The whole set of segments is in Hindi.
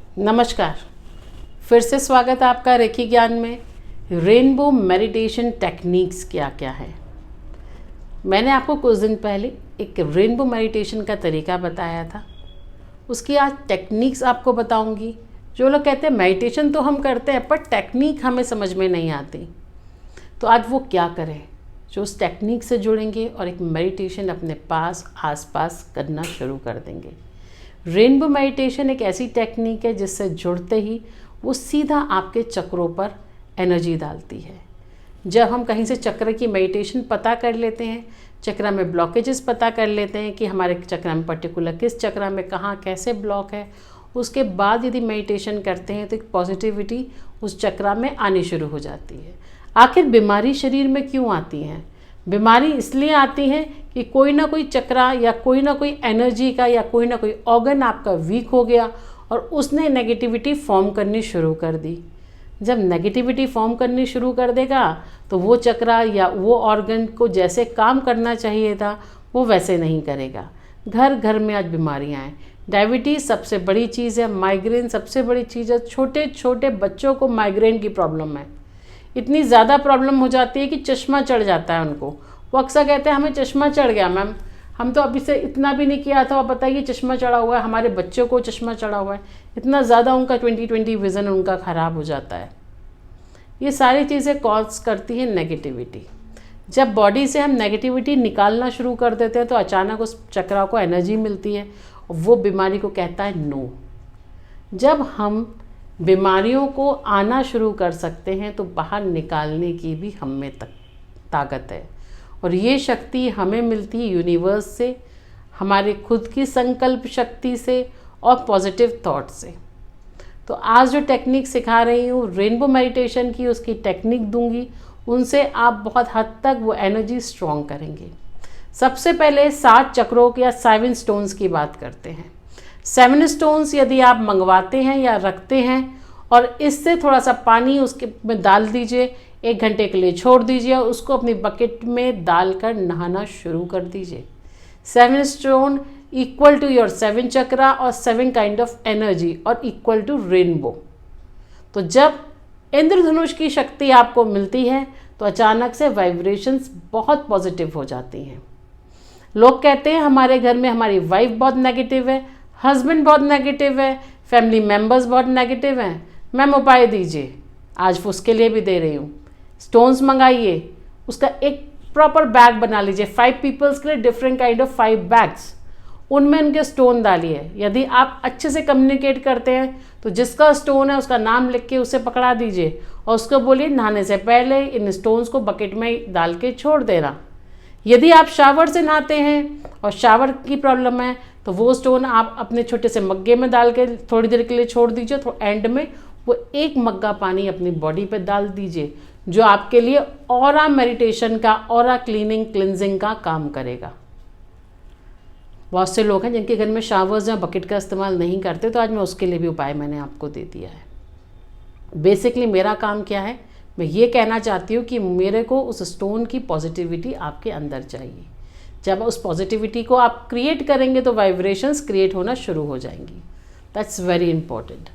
नमस्कार। फिर से स्वागत है आपका रेखी ज्ञान में। रेनबो मेडिटेशन टेक्निक्स क्या क्या है। मैंने आपको कुछ दिन पहले एक रेनबो मेडिटेशन का तरीका बताया था, उसकी आज टेक्निक्स आपको बताऊंगी। जो लोग कहते हैं मेडिटेशन तो हम करते हैं पर टेक्निक हमें समझ में नहीं आती, तो आज वो क्या करें जो उस टेक्निक से जुड़ेंगे और एक मेडिटेशन अपने आसपास करना शुरू कर देंगे। रेनबो मेडिटेशन एक ऐसी टेक्निक है जिससे जुड़ते ही वो सीधा आपके चक्रों पर एनर्जी डालती है। जब हम कहीं से चक्र की मेडिटेशन पता कर लेते हैं, चक्र में ब्लॉकेजेस पता कर लेते हैं कि हमारे चक्र में पर्टिकुलर किस चक्र में कहाँ कैसे ब्लॉक है, उसके बाद यदि मेडिटेशन करते हैं तो एक पॉजिटिविटी उस चक्र में आनी शुरू हो जाती है। आखिर बीमारी शरीर में क्यों आती है? बीमारी इसलिए आती है कि कोई ना कोई चक्रा या कोई ना कोई एनर्जी का या कोई ना कोई ऑर्गन आपका वीक हो गया और उसने नेगेटिविटी फॉर्म करनी शुरू कर दी। जब नेगेटिविटी फॉर्म करनी शुरू कर देगा तो वो चक्रा या वो ऑर्गन को जैसे काम करना चाहिए था वो वैसे नहीं करेगा। घर घर में आज बीमारियां हैं। डायबिटीज़ सबसे बड़ी चीज़ है, माइग्रेन सबसे बड़ी चीज़ है। छोटे छोटे बच्चों को माइग्रेन की प्रॉब्लम है, इतनी ज़्यादा प्रॉब्लम हो जाती है कि चश्मा चढ़ जाता है उनको। वो अक्सर कहते हैं हमें चश्मा चढ़ गया मैम, हम तो अभी से इतना भी नहीं किया था और बताइए चश्मा चढ़ा हुआ है, हमारे बच्चों को चश्मा चढ़ा हुआ है। इतना ज़्यादा उनका 20/20 विज़न उनका ख़राब हो जाता है। ये सारी चीज़ें कॉज करती हैं नेगेटिविटी। जब बॉडी से हम नेगेटिविटी निकालना शुरू कर देते हैं तो अचानक उस चक्रा को एनर्जी मिलती है और वो बीमारी को कहता है नो। जब हम बीमारियों को आना शुरू कर सकते हैं तो बाहर निकालने की भी हम में ताकत है, और ये शक्ति हमें मिलती है यूनिवर्स से, हमारे खुद की संकल्प शक्ति से और पॉजिटिव थॉट से। तो आज जो टेक्निक सिखा रही हूँ रेनबो मेडिटेशन की, उसकी टेक्निक दूंगी, उनसे आप बहुत हद तक वो एनर्जी स्ट्रॉन्ग करेंगे। सबसे पहले 7 चक्रों या 7 स्टोन्स की बात करते हैं। 7 स्टोन्स यदि आप मंगवाते हैं या रखते हैं और इससे थोड़ा सा पानी उसके में डाल दीजिए, 1 घंटे के लिए छोड़ दीजिए और उसको अपनी बकेट में डालकर नहाना शुरू कर दीजिए। 7 स्टोन इक्वल टू योर 7 चक्रा और 7 काइंड ऑफ एनर्जी और इक्वल टू रेनबो। तो जब इंद्रधनुष की शक्ति आपको मिलती है तो अचानक से वाइब्रेशंस बहुत पॉजिटिव हो जाती हैं। लोग कहते हैं हमारे घर में हमारी वाइफ बहुत नेगेटिव है, हस्बैंड बहुत नेगेटिव है, फैमिली मेम्बर्स बहुत नेगेटिव हैं। मैम उपाय दीजिए, आज उसके लिए भी दे रही हूँ। स्टोन्स मंगाइए, उसका एक प्रॉपर बैग बना लीजिए। 5 पीपल्स के लिए डिफरेंट काइंड ऑफ 5 बैग्स, उनमें उनके स्टोन डालिए। यदि आप अच्छे से कम्युनिकेट करते हैं तो जिसका स्टोन है उसका नाम लिख के उसे पकड़ा दीजिए और उसको बोलिए नहाने से पहले इन स्टोन्स को बकेट में डाल के छोड़ देना। यदि आप शावर से नहाते हैं और शावर की प्रॉब्लम है तो वो स्टोन आप अपने छोटे से मग्गे में डाल के थोड़ी देर के लिए छोड़ दीजिए। तो एंड में वो 1 मग्गा पानी अपनी बॉडी पे डाल दीजिए, जो आपके लिए ऑरा मेडिटेशन का, ऑरा क्लीनिंग क्लिनजिंग का काम करेगा। बहुत से लोग हैं जिनके घर में शावर्स या बकेट का इस्तेमाल नहीं करते, तो आज मैं उसके लिए भी उपाय मैंने आपको दे दिया है। बेसिकली मेरा काम क्या है, मैं ये कहना चाहती हूँ कि मेरे को उस स्टोन की पॉजिटिविटी आपके अंदर चाहिए। जब उस पॉजिटिविटी को आप क्रिएट करेंगे तो वाइब्रेशंस क्रिएट होना शुरू हो जाएंगी। That's very important.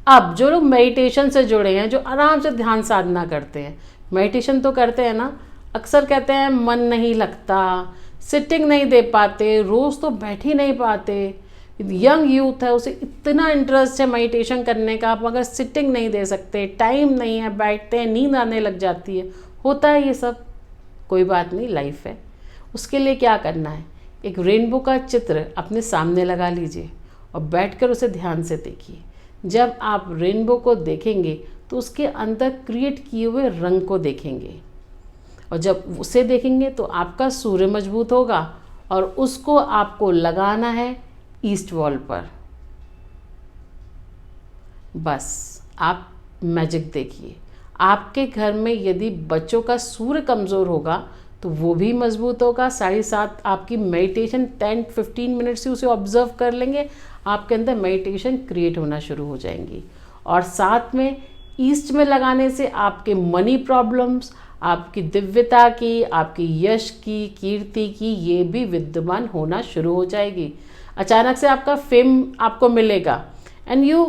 अब जो लोग मेडिटेशन से जुड़े हैं, जो आराम से ध्यान साधना करते हैं, मेडिटेशन तो करते हैं ना, अक्सर कहते हैं मन नहीं लगता, सिटिंग नहीं दे पाते, रोज़ तो बैठ ही नहीं पाते। यंग यूथ है, उसे इतना इंटरेस्ट है मेडिटेशन करने का, आप अगर सिटिंग नहीं दे सकते, टाइम नहीं है, बैठते हैं नींद आने लग जाती है, होता है ये सब। कोई बात नहीं, लाइफ है। उसके लिए क्या करना है, एक रेनबो का चित्र अपने सामने लगा लीजिए और बैठकर उसे ध्यान से देखिए। जब आप रेनबो को देखेंगे तो उसके अंदर क्रिएट किए हुए रंग को देखेंगे, और जब उसे देखेंगे तो आपका सूर्य मजबूत होगा और उसको आपको लगाना है ईस्ट वॉल पर। बस आप मैजिक देखिए। आपके घर में यदि बच्चों का सूर्य कमज़ोर होगा तो वो भी मजबूत होगा। 7:30 आपकी मेडिटेशन 10-15 मिनट से उसे ऑब्जर्व कर लेंगे, आपके अंदर मेडिटेशन क्रिएट होना शुरू हो जाएंगी। और साथ में ईस्ट में लगाने से आपके मनी प्रॉब्लम्स, आपकी दिव्यता की, आपकी यश की, कीर्ति की, ये भी विद्यमान होना शुरू हो जाएगी। अचानक से आपका फेम आपको मिलेगा एंड यू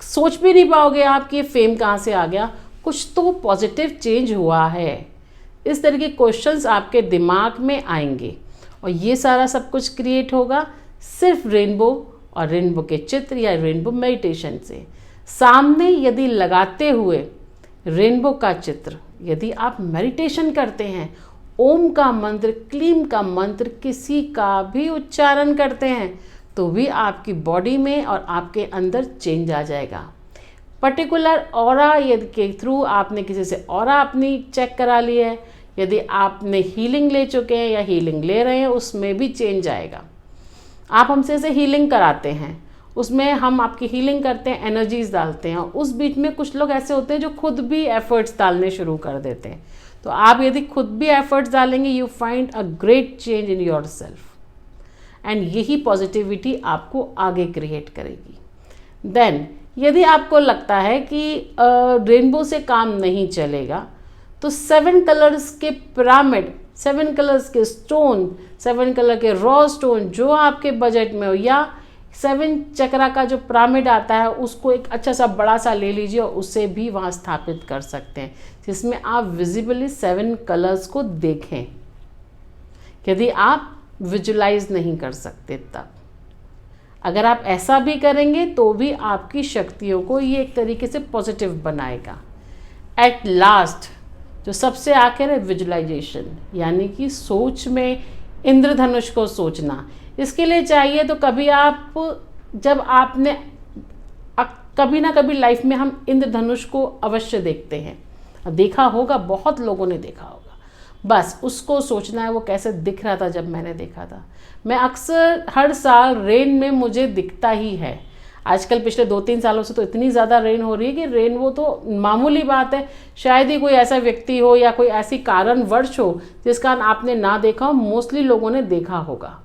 सोच भी नहीं पाओगे आप कि ये फेम कहाँ से आ गया, कुछ तो पॉजिटिव चेंज हुआ है। इस तरह के क्वेश्चंस आपके दिमाग में आएंगे और ये सारा सब कुछ क्रिएट होगा सिर्फ रेनबो और रेनबो के चित्र या रेनबो मेडिटेशन से। सामने यदि लगाते हुए रेनबो का चित्र यदि आप मेडिटेशन करते हैं, ओम का मंत्र, क्लीम का मंत्र किसी का भी उच्चारण करते हैं, तो भी आपकी बॉडी में और आपके अंदर चेंज आ जाएगा। पर्टिकुलर ऑरा के थ्रू आपने किसी से ऑरा अपनी चेक करा ली है, यदि आपने हीलिंग ले चुके हैं या हीलिंग ले रहे हैं, उसमें भी चेंज आएगा। आप हमसे से हीलिंग कराते हैं, उसमें हम आपकी हीलिंग करते हैं, एनर्जीज डालते हैं, उस बीच में कुछ लोग ऐसे होते हैं जो खुद भी एफर्ट्स डालने शुरू कर देते हैं। तो आप यदि खुद भी एफर्ट्स डालेंगे, you find a great change in your self and यही पॉजिटिविटी आपको आगे क्रिएट करेगी। देन यदि आपको लगता है कि रेनबो से काम नहीं चलेगा, तो 7 कलर्स के पिरामिड, 7 कलर्स के स्टोन, 7 कलर के रॉ स्टोन जो आपके बजट में हो, या 7 चक्रा का जो पिरामिड आता है उसको एक अच्छा सा बड़ा सा ले लीजिए और उसे भी वहाँ स्थापित कर सकते हैं, जिसमें आप विजिबली 7 कलर्स को देखें। यदि आप विजुलाइज नहीं कर सकते तब, अगर आप ऐसा भी करेंगे तो भी आपकी शक्तियों को ये एक तरीके से पॉजिटिव बनाएगा। एट लास्ट जो सबसे आखिर है विजुलाइजेशन, यानी कि सोच में इंद्रधनुष को सोचना। इसके लिए चाहिए तो कभी आप, जब आपने कभी ना कभी लाइफ में हम इंद्रधनुष को अवश्य देखते हैं, देखा होगा, बहुत लोगों ने देखा होगा, बस उसको सोचना है वो कैसे दिख रहा था जब मैंने देखा था। मैं अक्सर हर साल रेन में मुझे दिखता ही है। आजकल पिछले 2-3 सालों से तो इतनी ज़्यादा रेन हो रही है कि रेन वो तो मामूली बात है। शायद ही कोई ऐसा व्यक्ति हो या कोई ऐसी कारणवश हो जिसका आपने ना देखा हो, मोस्टली लोगों ने देखा होगा।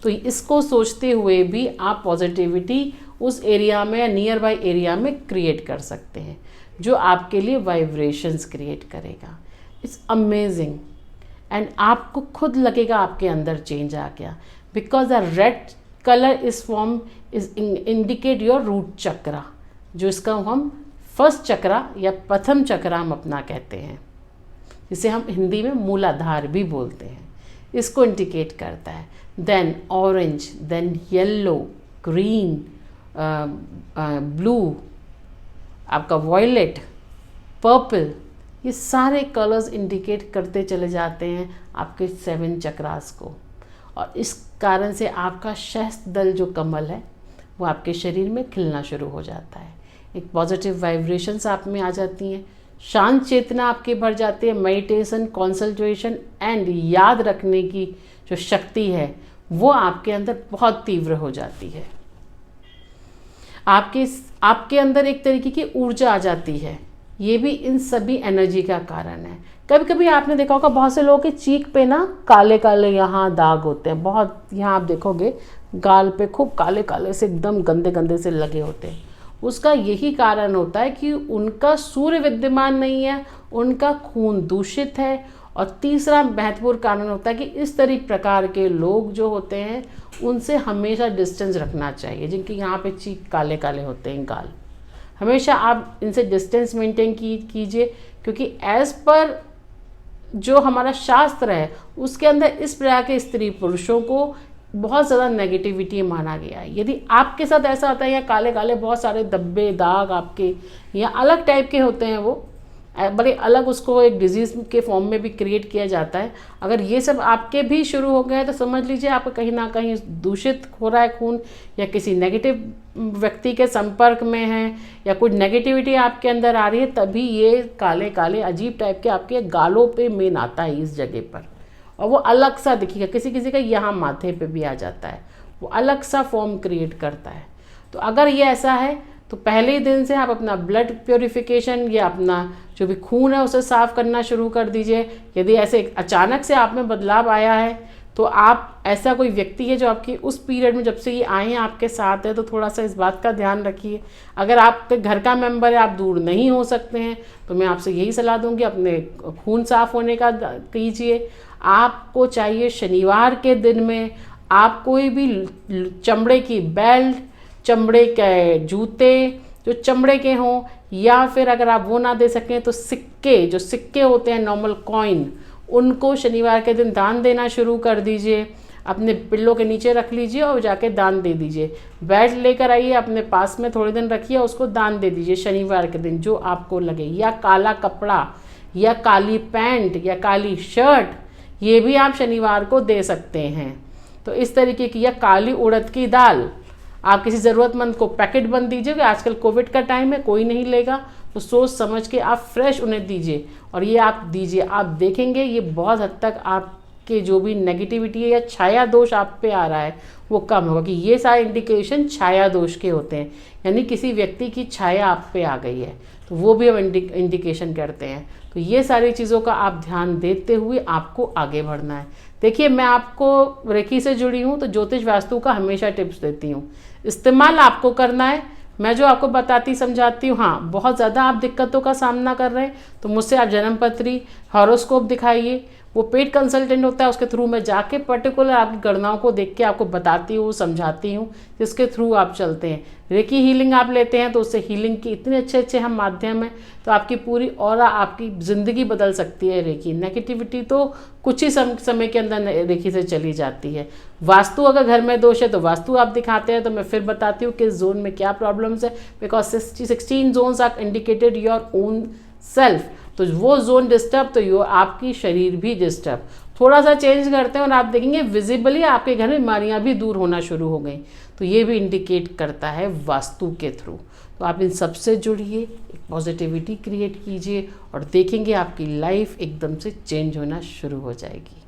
तो इसको सोचते हुए भी आप पॉजिटिविटी उस एरिया में या नियर बाई एरिया में क्रिएट कर सकते हैं, जो आपके लिए वाइब्रेशंस क्रिएट करेगा। इट्स अमेजिंग एंड आपको खुद लगेगा आपके अंदर चेंज आ गया, because the red colour is form is indicate your root chakra, जो इसका हम फर्स्ट चक्रा या प्रथम चक्रा हम अपना कहते हैं, जिसे हम हिंदी में मूलाधार भी बोलते हैं, इसको इंडिकेट करता है। Then orange, then yellow, green, blue, आपका वॉयलेट, पर्पल, ये सारे कलर्स इंडिकेट करते चले जाते हैं आपके 7 चक्रास को। और इस कारण से आपका सहस्त्र दल जो कमल है वो आपके शरीर में खिलना शुरू हो जाता है। एक पॉजिटिव वाइब्रेशंस आप में आ जाती हैं, शांत चेतना आपकी भर जाती है। मेडिटेशन, कंसंट्रेशन एंड याद रखने की जो शक्ति है वो आपके अंदर बहुत तीव्र हो जाती है। आपके अंदर एक तरीके की ऊर्जा आ जाती है। ये भी इन सभी एनर्जी का कारण है। कभी कभी आपने देखा होगा बहुत से लोगों के चीक पे ना काले काले यहाँ दाग होते हैं, बहुत, यहाँ आप देखोगे गाल पे खूब काले काले से एकदम गंदे गंदे से लगे होते हैं। उसका यही कारण होता है कि उनका सूर्य विद्यमान नहीं है, उनका खून दूषित है। और तीसरा महत्वपूर्ण कारण होता है कि इस तरह प्रकार के लोग जो होते हैं उनसे हमेशा डिस्टेंस रखना चाहिए। जिनके यहाँ पे चीक काले काले होते हैं, गाल, हमेशा आप इनसे डिस्टेंस मेंटेन कीजिए, क्योंकि एज पर जो हमारा शास्त्र है उसके अंदर इस प्रकार के स्त्री पुरुषों को बहुत ज़्यादा नेगेटिविटी माना गया है। यदि आपके साथ ऐसा होता है या काले काले बहुत सारे धब्बे दाग आपके या अलग टाइप के होते हैं, वो बड़े अलग, उसको एक डिजीज़ के फॉर्म में भी क्रिएट किया जाता है। अगर ये सब आपके भी शुरू हो गए तो समझ लीजिए आपका कहीं ना कहीं दूषित हो रहा है खून, या किसी नेगेटिव व्यक्ति के संपर्क में है, या कुछ नेगेटिविटी आपके अंदर आ रही है, तभी ये काले काले अजीब टाइप के आपके गालों पे मेन आता है इस जगह पर। और वो अलग सा दिखेगा, किसी किसी का यहाँ माथे पे भी आ जाता है, वो अलग सा फॉर्म क्रिएट करता है। तो अगर ये ऐसा है तो पहले ही दिन से आप अपना ब्लड प्योरिफिकेशन या अपना जो भी खून है उसे साफ़ करना शुरू कर दीजिए। यदि ऐसे अचानक से आप में बदलाव आया है तो आप, ऐसा कोई व्यक्ति है जो आपकी उस पीरियड में जब से ये आए हैं आपके साथ है, तो थोड़ा सा इस बात का ध्यान रखिए। अगर आपके घर का मेंबर है, आप दूर नहीं हो सकते हैं, तो मैं आपसे यही सलाह दूंगी अपने खून साफ़ होने का कीजिए। आपको चाहिए शनिवार के दिन में आप कोई भी चमड़े की बेल्ट, चमड़े के जूते जो चमड़े के हों, या फिर अगर आप वो ना दे सकें तो सिक्के, जो सिक्के होते हैं नॉर्मल कॉइन, उनको शनिवार के दिन दान देना शुरू कर दीजिए। अपने पिल्लों के नीचे रख लीजिए और जाके दान दे दीजिए। बैट लेकर आइए, अपने पास में थोड़े दिन रखिए, उसको दान दे दीजिए शनिवार के दिन, जो आपको लगे। या काला कपड़ा या काली पैंट या काली शर्ट, ये भी आप शनिवार को दे सकते हैं। तो इस तरीके की, या काली उड़द की दाल, आप किसी ज़रूरतमंद को पैकेट बंद दीजिए। आजकल कोविड का टाइम है, कोई नहीं लेगा, तो सोच समझ के आप फ्रेश उन्हें दीजिए और ये आप दीजिए। आप देखेंगे ये बहुत हद तक आपके जो भी नेगेटिविटी है या छाया दोष आप पे आ रहा है वो कम होगा। कि ये सारे इंडिकेशन छाया दोष के होते हैं, यानी किसी व्यक्ति की छाया आप पे आ गई है, तो वो भी हम इंडिकेशन करते हैं। तो ये सारी चीज़ों का आप ध्यान देते हुए आपको आगे बढ़ना है। देखिए, मैं आपको रेकी से जुड़ी हूँ तो ज्योतिष वास्तु का हमेशा टिप्स देती हूँ, इस्तेमाल आपको करना है। मैं जो आपको बताती समझाती हूँ, हाँ बहुत ज़्यादा आप दिक्कतों का सामना कर रहे हैं तो मुझसे आप जन्मपत्री, हॉरोस्कोप दिखाइए। वो पेड कंसल्टेंट होता है, उसके थ्रू मैं जाके पर्टिकुलर आपकी गणनाओं को देख के आपको बताती हूँ, समझाती हूँ, जिसके थ्रू आप चलते हैं। रेकी हीलिंग आप लेते हैं तो उससे हीलिंग की इतने अच्छे अच्छे हम माध्यम हैं, तो आपकी पूरी ऑरा, आपकी ज़िंदगी बदल सकती है रेकी। नेगेटिविटी तो कुछ ही समय के अंदर रेकी से चली जाती है। वास्तु अगर घर में दोष है तो वास्तु आप दिखाते हैं, तो मैं फिर बताती हूँ किस जोन में क्या प्रॉब्लम्स है, because 16 zones are indicated your own self. तो वो जोन डिस्टर्ब तो यो आपकी शरीर भी डिस्टर्ब। थोड़ा सा चेंज करते हैं और आप देखेंगे विजिबली आपके घर में बीमारियां भी दूर होना शुरू हो गई। तो ये भी इंडिकेट करता है वास्तु के थ्रू। तो आप इन सबसे जुड़िए, एक पॉजिटिविटी क्रिएट कीजिए और देखेंगे आपकी लाइफ एकदम से चेंज होना शुरू हो जाएगी।